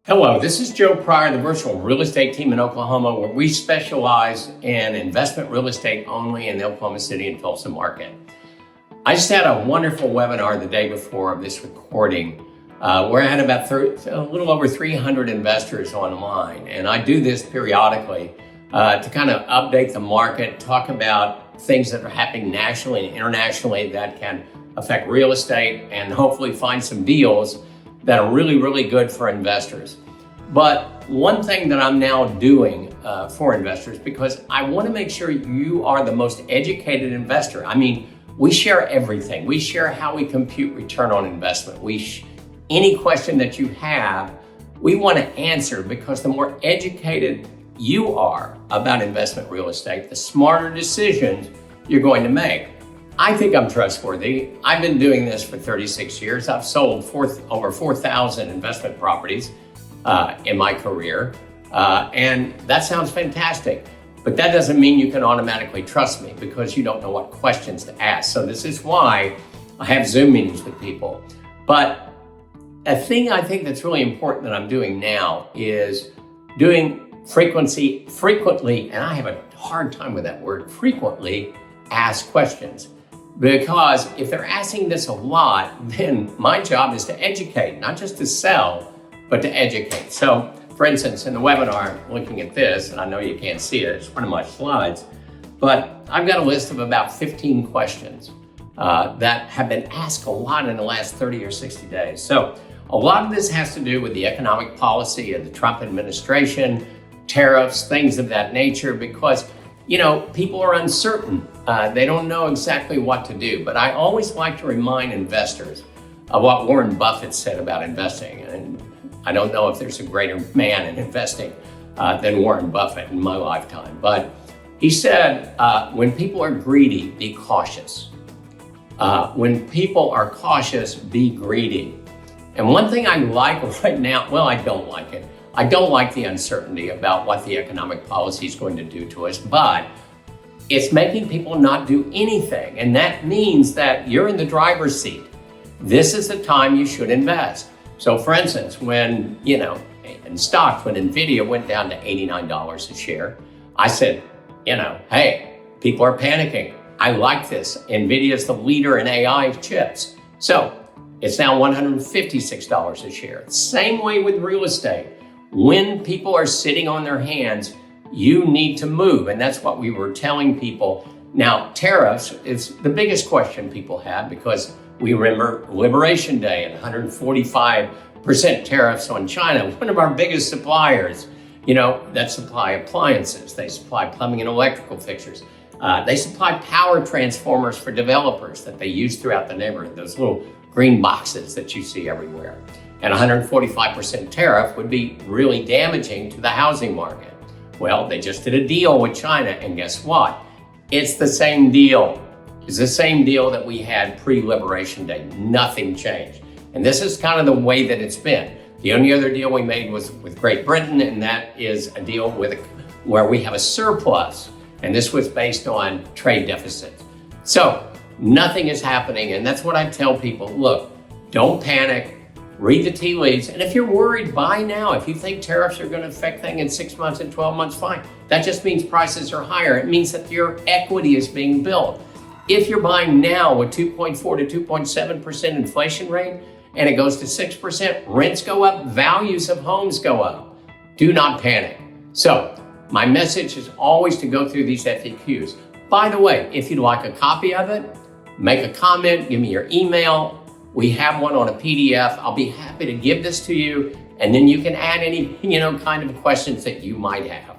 Hello, this is Joe Pryor, the virtual real estate team in Oklahoma, where we specialize in investment real estate only in the Oklahoma City and Tulsa market. I just had a wonderful webinar the day before of this recording where I had about a little over 300 investors online. And I do this periodically to kind of update the market, talk about things that are happening nationally and internationally that can affect real estate, and hopefully find some deals that are really, really good for investors. But one thing that I'm now doing for investors, because I want to make sure you are the most educated investor. I mean, we share everything. We share how we compute return on investment. Any question that you have, we want to answer, because the more educated you are about investment real estate, the smarter decisions you're going to make. I think I'm trustworthy. I've been doing this for 36 years. I've sold over 4,000 investment properties in my career. And that sounds fantastic. But that doesn't mean you can automatically trust me, because you don't know what questions to ask. So this is why I have Zoom meetings with people. But a thing I think that's really important that I'm doing now is doing frequently, and I have a hard time with that word, frequently ask questions. Because if they're asking this a lot, then my job is to educate, not just to sell, but to educate. So, for instance, in the webinar, looking at this, and I know you can't see it, it's one of my slides, but I've got a list of about 15 questions that have been asked a lot in the last 30 or 60 days. So a lot of this has to do with the economic policy of the Trump administration, tariffs, things of that nature, because people are uncertain. They don't know exactly what to do. But I always like to remind investors of what Warren Buffett said about investing. And I don't know if there's a greater man in investing than Warren Buffett in my lifetime. But he said, when people are greedy, be cautious. When people are cautious, be greedy. And one thing I like right now, well, I don't like it. I don't like the uncertainty about what the economic policy is going to do to us, but it's making people not do anything. And that means that you're in the driver's seat. This is the time you should invest. So for instance, when, in stocks, when NVIDIA went down to $89 a share, I said, hey, people are panicking. I like this. NVIDIA is the leader in AI chips. So it's now $156 a share. Same way with real estate. When people are sitting on their hands, you need to move. And that's what we were telling people. Now, tariffs is the biggest question people have, because we remember Liberation Day and 145% tariffs on China, one of our biggest suppliers, that supply appliances. They supply plumbing and electrical fixtures. They supply power transformers for developers that they use throughout the neighborhood, those little green boxes that you see everywhere. And 145% tariff would be really damaging to the housing market. Well, they just did a deal with China, and guess what? It's the same deal. It's the same deal that we had pre-Liberation Day. Nothing changed. And this is kind of the way that it's been. The only other deal we made was with Great Britain, and that is a deal where we have a surplus. And this was based on trade deficits. So nothing is happening, and that's what I tell people. Look, don't panic. Read the tea leaves. And if you're worried, buy now. If you think tariffs are going to affect things in 6 months and 12 months, fine. That just means prices are higher. It means that your equity is being built. If you're buying now with 2.4 to 2.7% inflation rate and it goes to 6%, rents go up, values of homes go up. Do not panic. So my message is always to go through these FAQs. By the way, if you'd like a copy of it, make a comment, give me your email. We have one on a PDF. I'll be happy to give this to you, and then you can add any, kind of questions that you might have.